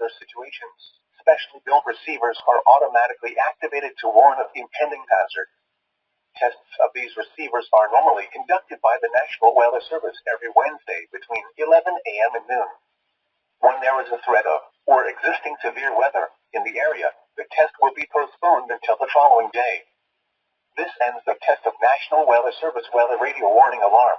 weather situations. Specially built receivers are automatically activated to warn of impending hazard. Tests of these receivers are normally conducted by the National Weather Service every Wednesday between 11 a.m. and noon. When there is a threat of, or existing severe weather, in the area, the test will be postponed until the following day. This ends the test of National Weather Service weather radio warning alarm.